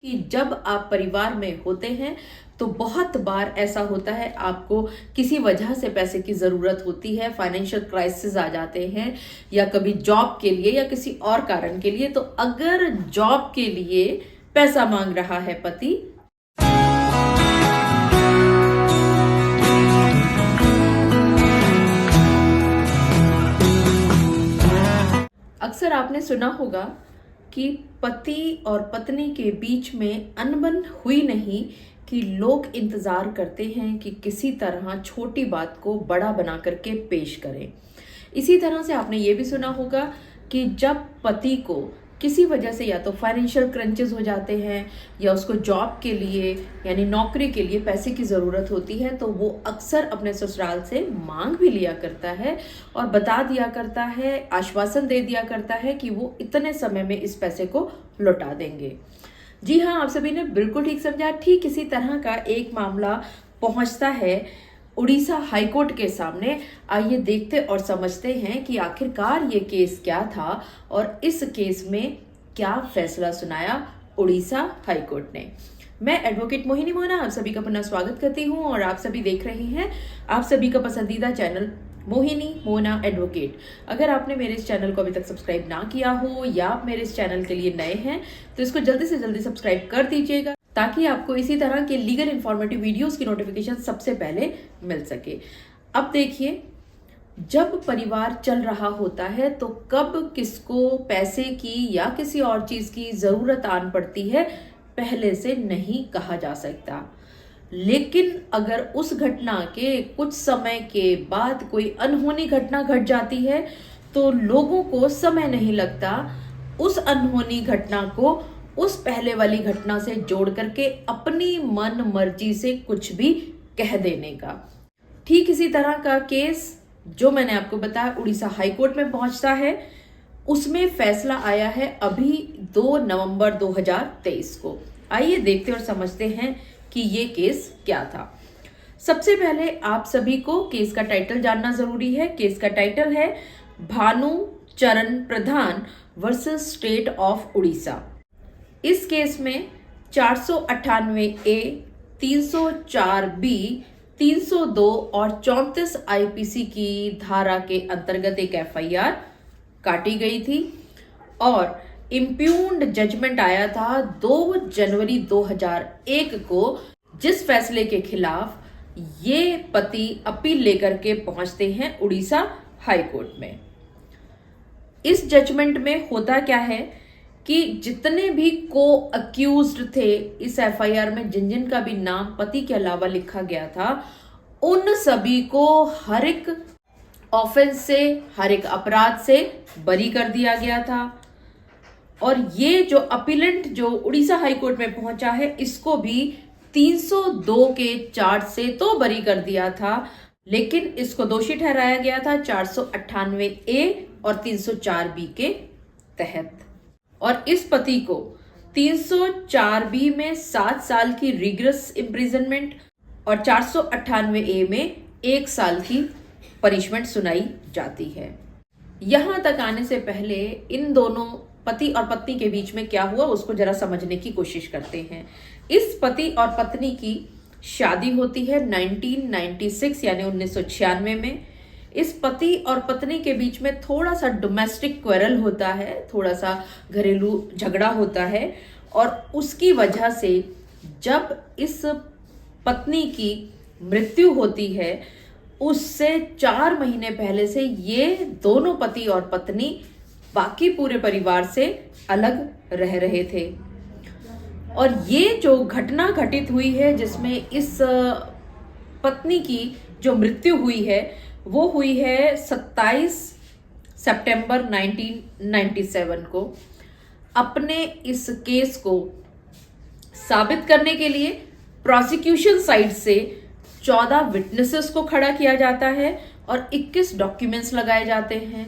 कि जब आप परिवार में होते हैं तो बहुत बार ऐसा होता है, आपको किसी वजह से पैसे की ज़रूरत होती है, फाइनेंशियल क्राइसिस आ जाते हैं, या कभी जॉब के लिए या किसी और कारण के लिए। तो अगर जॉब के लिए पैसा मांग रहा है पति, अक्सर आपने सुना होगा कि पति और पत्नी के बीच में अनबन हुई नहीं कि लोग इंतजार करते हैं कि किसी तरह छोटी बात को बड़ा बना करके पेश करें। इसी तरह से आपने ये भी सुना होगा कि जब पति को किसी वजह से या तो फाइनेंशियल क्रंचेस हो जाते हैं या उसको जॉब के लिए यानी नौकरी के लिए पैसे की ज़रूरत होती है, तो वो अक्सर अपने ससुराल से मांग भी लिया करता है और बता दिया करता है, आश्वासन दे दिया करता है कि वो इतने समय में इस पैसे को लौटा देंगे। जी हाँ, आप सभी ने बिल्कुल ठीक समझा। ठीक इसी तरह का एक मामला पहुंचता है उड़ीसा हाईकोर्ट के सामने। आइए देखते और समझते हैं कि आखिरकार ये केस क्या था और इस केस में क्या फैसला सुनाया उड़ीसा हाईकोर्ट ने। मैं एडवोकेट मोहिनी मोहना आप सभी का पुनः स्वागत करती हूं और आप सभी देख रहे हैं आप सभी का पसंदीदा चैनल मोहिनी मोहना एडवोकेट। अगर आपने मेरे इस चैनल को अभी तक सब्सक्राइब ना किया हो या आप मेरे इस चैनल के लिए नए हैं तो इसको जल्दी से जल्दी सब्सक्राइब कर दीजिएगा, ताकि आपको इसी तरह के लीगल इन्फॉर्मेटिव वीडियोस की नोटिफिकेशन सबसे पहले मिल सके। अब देखिए, जब परिवार चल रहा होता है तो कब किसको पैसे की या किसी और चीज की जरूरत आन पड़ती है पहले से नहीं कहा जा सकता। लेकिन अगर उस घटना के कुछ समय के बाद कोई अनहोनी घटना घट जाती है तो लोगों को समय नहीं लगता उस अनहोनी घटना को उस पहले वाली घटना से जोड़ करके अपनी मन मर्जी से कुछ भी कह देने का। ठीक इसी तरह का केस जो मैंने आपको बताया उड़ीसा हाईकोर्ट में पहुंचता है, उसमें फैसला आया है अभी 2 नवंबर 2023 को। आइए देखते और समझते हैं कि ये केस क्या था। सबसे पहले आप सभी को केस का टाइटल जानना जरूरी है। केस का टाइटल है भानु चरण प्रधान वर्सेस स्टेट ऑफ उड़ीसा। इस केस में 498A, 304B, 302 और 34 आईपीसी की धारा के अंतर्गत एक FIR काटी गई थी और इम्प्यून्ड जजमेंट आया था 2 जनवरी 2001 को, जिस फैसले के खिलाफ ये पति अपील लेकर के पहुंचते हैं उड़ीसा हाईकोर्ट में। इस जजमेंट में होता क्या है कि जितने भी को अक्यूज्ड थे इस FIR में, जिन जिन का भी नाम पति के अलावा लिखा गया था, उन सभी को हर एक ऑफेंस से, हर एक अपराध से बरी कर दिया गया था। और ये जो अपीलेंट जो उड़ीसा हाईकोर्ट में पहुंचा है, इसको भी 302 के चार्ज से तो बरी कर दिया था, लेकिन इसको दोषी ठहराया गया था 498A और 304B के तहत। और इस पति को 304B में 7 साल की रिग्रेस इम्प्रिजनमेंट और 498A में 1 साल की पनिशमेंट सुनाई जाती है। यहां तक आने से पहले इन दोनों पति और पत्नी के बीच में क्या हुआ उसको जरा समझने की कोशिश करते हैं। इस पति और पत्नी की शादी होती है 1996 यानी 1996 में। इस पति और पत्नी के बीच में थोड़ा सा डोमेस्टिक क्वेरल होता है, थोड़ा सा घरेलू झगड़ा होता है, और उसकी वजह से जब इस पत्नी की मृत्यु होती है उससे 4 महीने पहले से ये दोनों पति और पत्नी बाकी पूरे परिवार से अलग रह रहे थे। और ये जो घटना घटित हुई है जिसमें इस पत्नी की जो मृत्यु हुई है वो हुई है 27 सितंबर 1997 को। अपने इस केस को साबित करने के लिए प्रोसिक्यूशन साइड से 14 विटनेसेस को खड़ा किया जाता है और 21 डॉक्यूमेंट्स लगाए जाते हैं।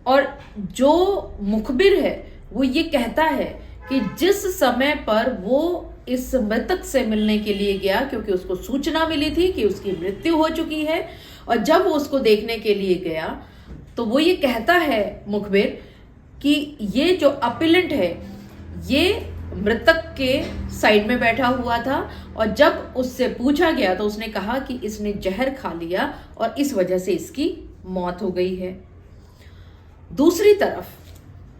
और जो मुखबिर है वो ये कहता है कि जिस समय पर वो इस मृतक से मिलने के लिए गया, क्योंकि उसको सूचना मिली थी कि उसकी मृत्यु हो चुकी है, और जब वो उसको देखने के लिए गया तो वो ये कहता है मुखबिर कि ये जो अपीलेंट है ये मृतक के साइड में बैठा हुआ था और जब उससे पूछा गया तो उसने कहा कि इसने जहर खा लिया और इस वजह से इसकी मौत हो गई है। दूसरी तरफ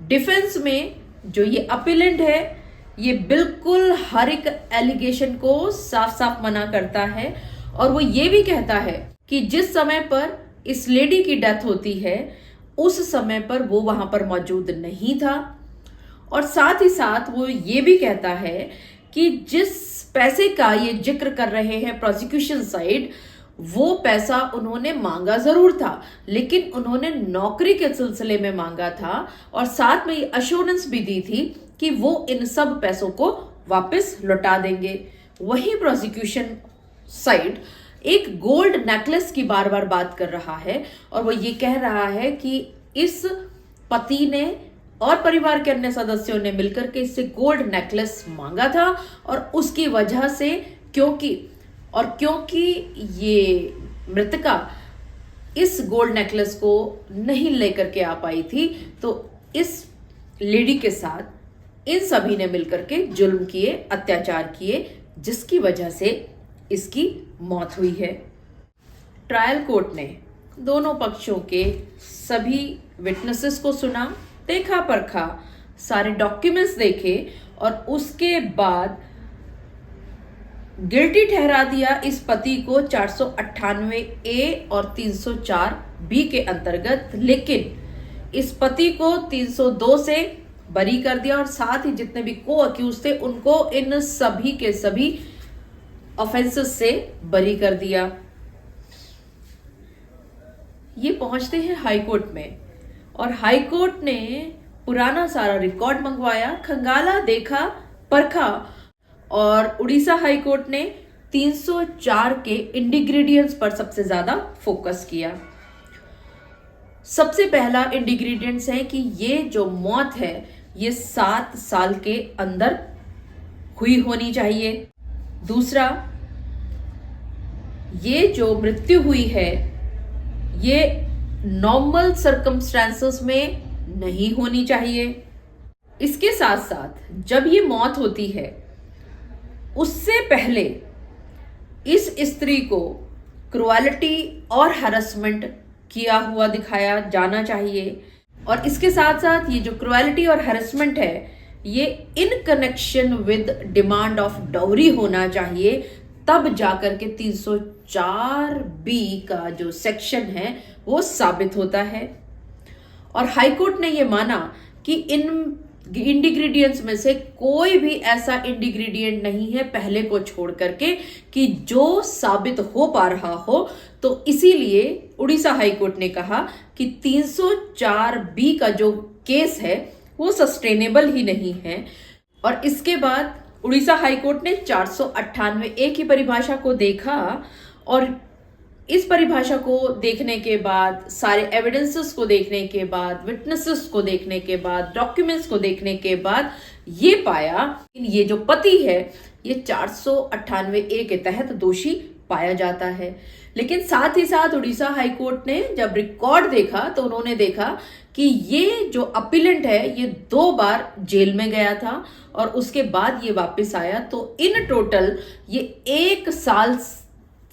डिफेंस में जो ये अपीलेंट है ये बिल्कुल हर एक एलिगेशन को साफ साफ मना करता है और वो ये भी कहता है कि जिस समय पर इस लेडी की डेथ होती है उस समय पर वो वहां पर मौजूद नहीं था और साथ ही साथ वो ये भी कहता है कि जिस पैसे का ये जिक्र कर रहे हैं प्रोसिक्यूशन साइड, वो पैसा उन्होंने मांगा जरूर था लेकिन उन्होंने नौकरी के सिलसिले में मांगा था और साथ में ये अश्योरेंस भी दी थी कि वो इन सब पैसों को वापस लौटा देंगे। वही प्रोसिक्यूशन साइड एक गोल्ड नेकलेस की बार बार बात कर रहा है और वो ये कह रहा है कि इस पति ने और परिवार के अन्य सदस्यों ने मिलकर के इससे गोल्ड नेकलेस मांगा था और उसकी वजह से क्योंकि ये मृतका इस गोल्ड नेकलेस को नहीं लेकर के आ पाई थी तो इस लेडी के साथ इन सभी ने मिलकर के जुल्म किए, अत्याचार किए, जिसकी वजह से इसकी मौत हुई है। ट्रायल कोर्ट ने दोनों पक्षों के सभी विटनेसेस को सुना, देखा परखा, सारे डॉक्यूमेंट्स देखे और उसके बाद गिल्टी ठहरा दिया इस पति को 498A और 304B के अंतर्गत, लेकिन इस पति को 302 से बरी कर दिया और साथ ही जितने भी को अक्यूज थे उनको इन सभी के सभी ऑफेंसेस से बरी कर दिया। ये पहुंचते हैं हाई कोर्ट में और हाई कोर्ट ने पुराना सारा रिकॉर्ड मंगवाया, खंगाला, देखा, परखा और उड़ीसा हाई कोर्ट ने 304 के इंडिग्रेडिएंट्स पर सबसे ज्यादा फोकस किया। सबसे पहला इंडिग्रेडिएंट्स है कि ये जो मौत है ये 7 साल के अंदर हुई होनी चाहिए। दूसरा, ये जो मृत्यु हुई है ये नॉर्मल सर्कमस्टेंसेस में नहीं होनी चाहिए। इसके साथ साथ जब ये मौत होती है उससे पहले इस स्त्री को क्रुएलिटी और हैरेसमेंट किया हुआ दिखाया जाना चाहिए और इसके साथ साथ ये जो क्रुएलिटी और हैरेसमेंट है ये in connection with demand of dowry होना चाहिए, तब जाकर के 304B का जो सेक्शन है वो साबित होता है। और हाई कोर्ट ने ये माना कि इन इंडिग्रेडिएंट्स में से कोई भी ऐसा इंडिग्रेडिएंट नहीं है पहले को छोड़ करके कि जो साबित हो पा रहा हो, तो इसीलिए उड़ीसा हाई कोर्ट ने कहा कि 304B का जो केस है वो सस्टेनेबल ही नहीं है। और इसके बाद उड़ीसा हाई कोर्ट ने 498A की परिभाषा को देखा और इस परिभाषा को देखने के बाद, सारे एविडेंसेस को देखने के बाद, विटनेसेस को देखने के बाद, डॉक्यूमेंट्स को देखने के बाद ये पाया ये जो पति है ये 498A के तहत दोषी पाया जाता है। लेकिन साथ ही साथ उड़ीसा हाई कोर्ट ने जब रिकॉर्ड देखा तो उन्होंने देखा कि ये जो अपीलेंट है ये 2 बार जेल में गया था और उसके बाद ये वापस आया, तो इन टोटल ये 1 साल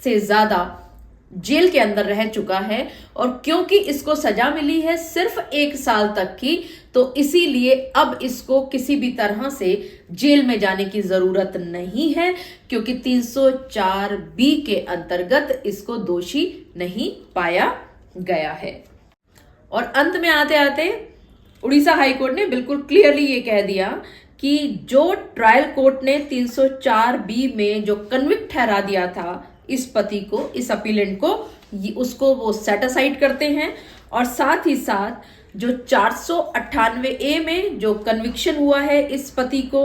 से ज्यादा जेल के अंदर रह चुका है। और क्योंकि इसको सजा मिली है सिर्फ 1 साल तक की, तो इसीलिए अब इसको किसी भी तरह से जेल में जाने की जरूरत नहीं है, क्योंकि 304B के अंतर्गत इसको दोषी नहीं पाया गया है। और अंत में आते आते उड़ीसा हाई कोर्ट ने बिल्कुल क्लियरली ये कह दिया कि जो ट्रायल कोर्ट ने 304B में जो कन्विक्ट ठहरा दिया था इस पति को, इस अपीलेंट को, उसको वो सेट असाइड करते हैं और साथ ही साथ जो 498A में जो कन्विक्शन हुआ है इस पति को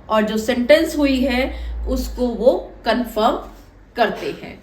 और जो सेंटेंस हुई है उसको वो कंफर्म करते हैं।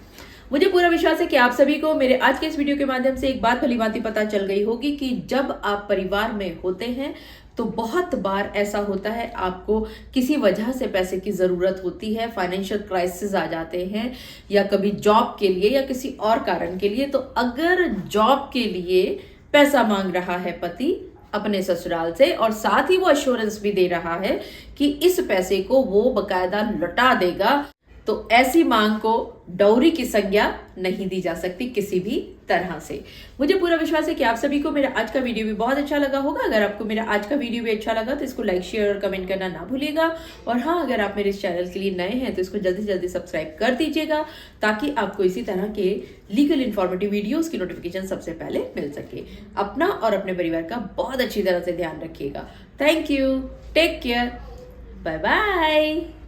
मुझे पूरा विश्वास है कि आप सभी को मेरे आज के इस वीडियो के माध्यम से एक बात भलीभांति पता चल गई होगी कि जब आप परिवार में होते हैं तो बहुत बार ऐसा होता है आपको किसी वजह से पैसे की जरूरत होती है, फाइनेंशियल क्राइसिस आ जाते हैं या कभी जॉब के लिए या किसी और कारण के लिए। तो अगर जॉब के लिए पैसा मांग रहा है पति, अपने ससुराल से, और साथ ही वो अश्योरेंस भी दे रहा है कि इस पैसे को वो बकायदा लौटा देगा। तो ऐसी मांग को डाउरी की संज्ञा नहीं दी जा सकती किसी भी तरह से। मुझे पूरा विश्वास है कि आप सभी को मेरा आज का वीडियो भी बहुत अच्छा लगा होगा। अगर आपको मेरा आज का वीडियो भी अच्छा लगा तो इसको लाइक, शेयर और कमेंट करना ना भूलिएगा। और हाँ, अगर आप मेरे इस चैनल के लिए नए हैं तो इसको जल्दी से जल्दी सब्सक्राइब कर दीजिएगा, ताकि आपको इसी तरह के लीगल इन्फॉर्मेटिव वीडियोस की नोटिफिकेशन सबसे पहले मिल सके। अपना और अपने परिवार का बहुत अच्छी तरह से ध्यान रखिएगा। Thank you, take care, bye bye.